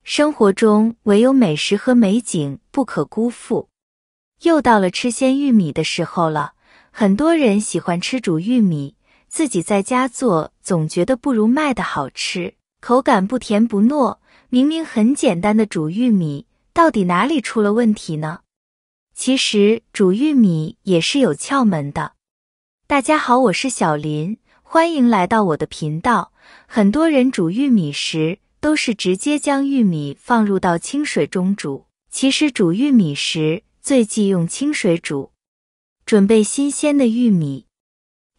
生活中唯有美食和美景不可辜负。又到了吃鲜玉米的时候了，很多人喜欢吃煮玉米，自己在家做总觉得不如卖的好吃，口感不甜不糯，明明很简单的煮玉米，到底哪里出了问题呢？其实煮玉米也是有窍门的。大家好，我是小林，欢迎来到我的频道。很多人煮玉米时都是直接将玉米放入到清水中煮，其实煮玉米时最忌用清水煮。准备新鲜的玉米，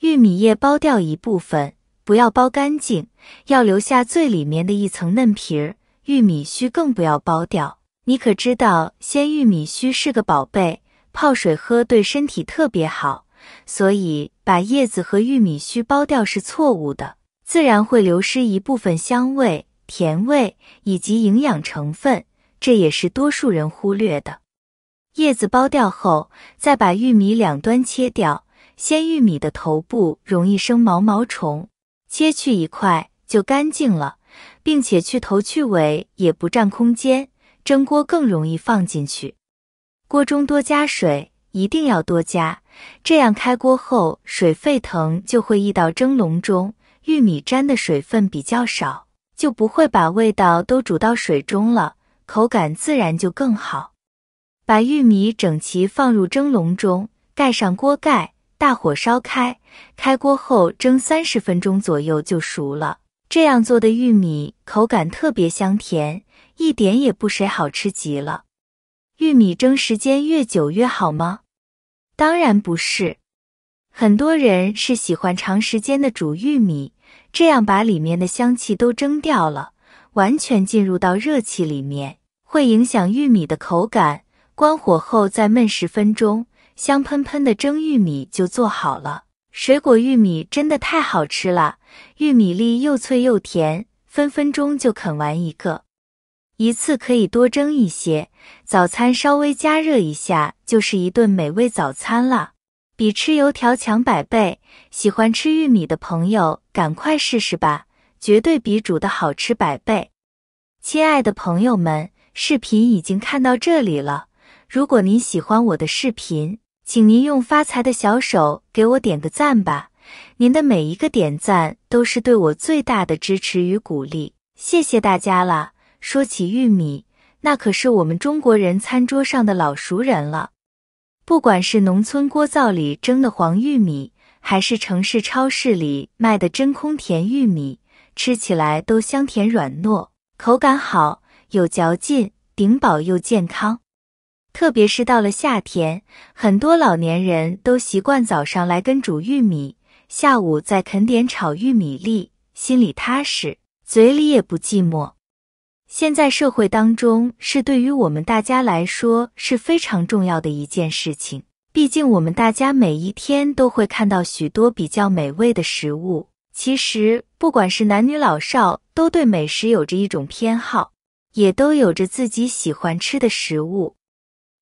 玉米叶剥掉一部分，不要剥干净，要留下最里面的一层嫩皮儿。玉米须更不要剥掉。你可知道鲜玉米须是个宝贝，泡水喝对身体特别好，所以把叶子和玉米须剥掉是错误的，自然会流失一部分香味、甜味以及营养成分，这也是多数人忽略的。叶子剥掉后，再把玉米两端切掉，鲜玉米的头部容易生毛毛虫，切去一块就干净了，并且去头去尾也不占空间，蒸锅更容易放进去。锅中多加水，一定要多加，这样开锅后水沸腾就会溢到蒸笼中，玉米沾的水分比较少，就不会把味道都煮到水中了，口感自然就更好。把玉米整齐放入蒸笼中，盖上锅盖，大火烧开，开锅后蒸30分钟左右就熟了。这样做的玉米口感特别香甜，一点也不水，好吃极了。玉米蒸时间越久越好吗？当然不是。很多人是喜欢长时间的煮玉米，这样把里面的香气都蒸掉了，完全进入到热气里面，会影响玉米的口感。关火后再焖10分钟，香喷喷的蒸玉米就做好了。水果玉米真的太好吃了，玉米粒又脆又甜，分分钟就啃完一个。一次可以多蒸一些，早餐稍微加热一下就是一顿美味早餐了，比吃油条强100倍。喜欢吃玉米的朋友赶快试试吧，绝对比煮的好吃100倍。亲爱的朋友们，视频已经看到这里了，如果您喜欢我的视频，请您用发财的小手给我点个赞吧，您的每一个点赞都是对我最大的支持与鼓励，谢谢大家啦。说起玉米，那可是我们中国人餐桌上的老熟人了。不管是农村锅灶里蒸的黄玉米，还是城市超市里卖的真空甜玉米，吃起来都香甜软糯，口感好，有嚼劲，顶饱又健康。特别是到了夏天，很多老年人都习惯早上来根煮玉米，下午再啃点炒玉米粒，心里踏实，嘴里也不寂寞。现在社会当中，是对于我们大家来说是非常重要的一件事情，毕竟我们大家每一天都会看到许多比较美味的食物。其实不管是男女老少，都对美食有着一种偏好，也都有着自己喜欢吃的食物，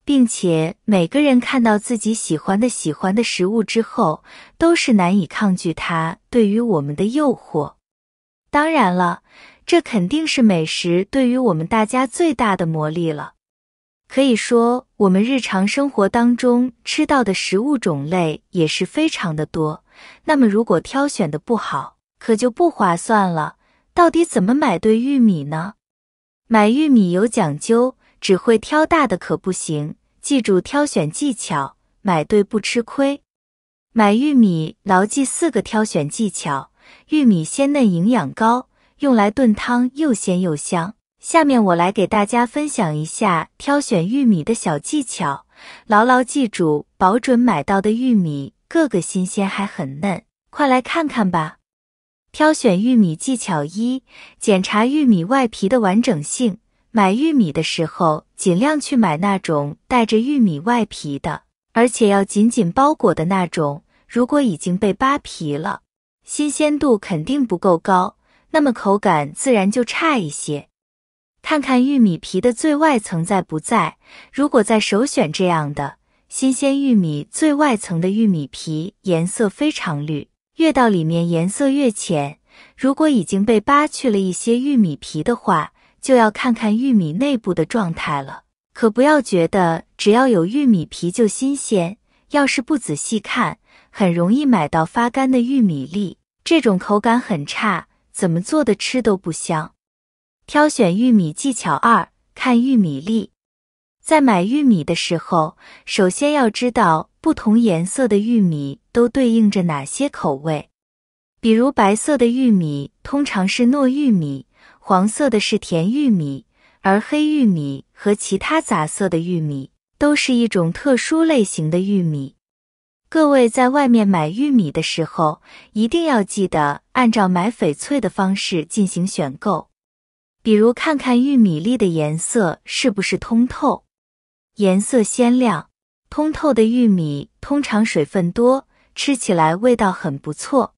并且每个人看到自己喜欢的食物之后，都是难以抗拒它对于我们的诱惑。当然了，这肯定是美食对于我们大家最大的魔力了。可以说，我们日常生活当中吃到的食物种类也是非常的多，那么如果挑选的不好，可就不划算了。到底怎么买对玉米呢？买玉米有讲究，只会挑大的可不行，记住挑选技巧，买对不吃亏。买玉米牢记4个挑选技巧。玉米鲜嫩营养高，用来炖汤又鲜又香。下面我来给大家分享一下挑选玉米的小技巧，牢牢记住，保准买到的玉米个个新鲜还很嫩，快来看看吧。挑选玉米技巧1，检查玉米外皮的完整性。买玉米的时候，尽量去买那种带着玉米外皮的，而且要紧紧包裹的那种，如果已经被扒皮了，新鲜度肯定不够高，那么口感自然就差一些。看看玉米皮的最外层在不在，如果在，首选这样的。新鲜玉米最外层的玉米皮颜色非常绿，越到里面颜色越浅。如果已经被扒去了一些玉米皮的话，就要看看玉米内部的状态了。可不要觉得只要有玉米皮就新鲜，要是不仔细看，很容易买到发干的玉米粒，这种口感很差，怎么做的吃都不香。挑选玉米技巧2：看玉米粒。在买玉米的时候，首先要知道不同颜色的玉米都对应着哪些口味。比如白色的玉米通常是糯玉米，黄色的是甜玉米，而黑玉米和其他杂色的玉米都是一种特殊类型的玉米。各位在外面买玉米的时候，一定要记得按照买翡翠的方式进行选购。比如看看玉米粒的颜色是不是通透，颜色鲜亮，通透的玉米通常水分多，吃起来味道很不错。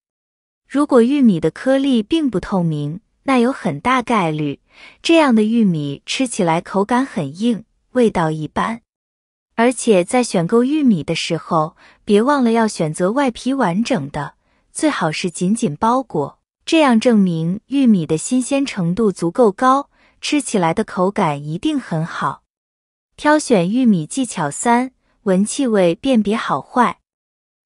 如果玉米的颗粒并不透明，那有很大概率，这样的玉米吃起来口感很硬，味道一般。而且在选购玉米的时候，别忘了要选择外皮完整的，最好是紧紧包裹，这样证明玉米的新鲜程度足够高，吃起来的口感一定很好。挑选玉米技巧3：闻气味辨别好坏。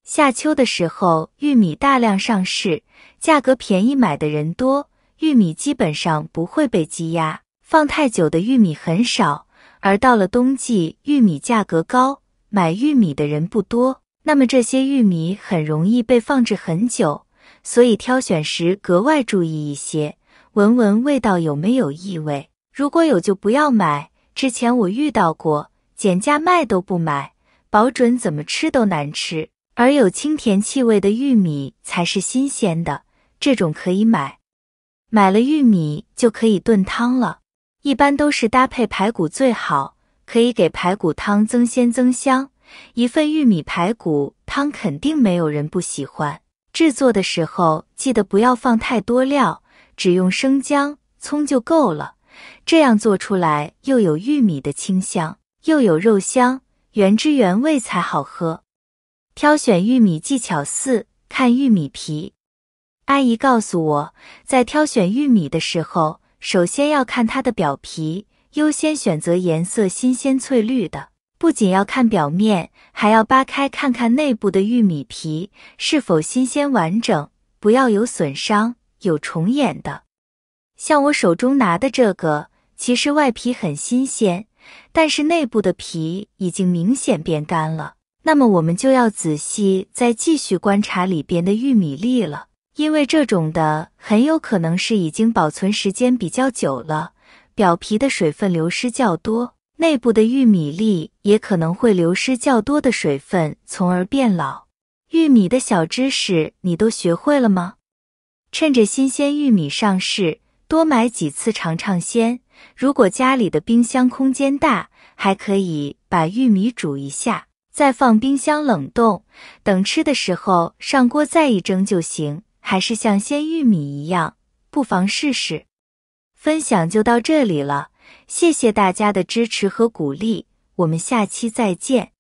夏秋的时候，玉米大量上市，价格便宜买的人多，玉米基本上不会被积压，放太久的玉米很少。而到了冬季，玉米价格高，买玉米的人不多，那么这些玉米很容易被放置很久，所以挑选时格外注意一些，闻闻味道有没有异味，如果有就不要买。之前我遇到过，减价卖都不买，保准怎么吃都难吃，而有清甜气味的玉米才是新鲜的，这种可以买。买了玉米就可以炖汤了，一般都是搭配排骨最好，可以给排骨汤增鲜增香。一份玉米排骨汤肯定没有人不喜欢，制作的时候记得不要放太多料，只用生姜、葱就够了，这样做出来又有玉米的清香，又有肉香，原汁原味才好喝。挑选玉米技巧4：看玉米皮。阿姨告诉我，在挑选玉米的时候，首先要看它的表皮，优先选择颜色新鲜翠绿的。不仅要看表面，还要扒开看看内部的玉米皮是否新鲜完整，不要有损伤、有虫眼的。像我手中拿的这个，其实外皮很新鲜，但是内部的皮已经明显变干了，那么我们就要仔细再继续观察里边的玉米粒了，因为这种的很有可能是已经保存时间比较久了，表皮的水分流失较多，内部的玉米粒也可能会流失较多的水分，从而变老。玉米的小知识你都学会了吗？趁着新鲜玉米上市，多买几次尝尝鲜。如果家里的冰箱空间大，还可以把玉米煮一下，再放冰箱冷冻，等吃的时候上锅再一蒸就行，还是像鲜玉米一样，不妨试试。分享就到这里了，谢谢大家的支持和鼓励，我们下期再见。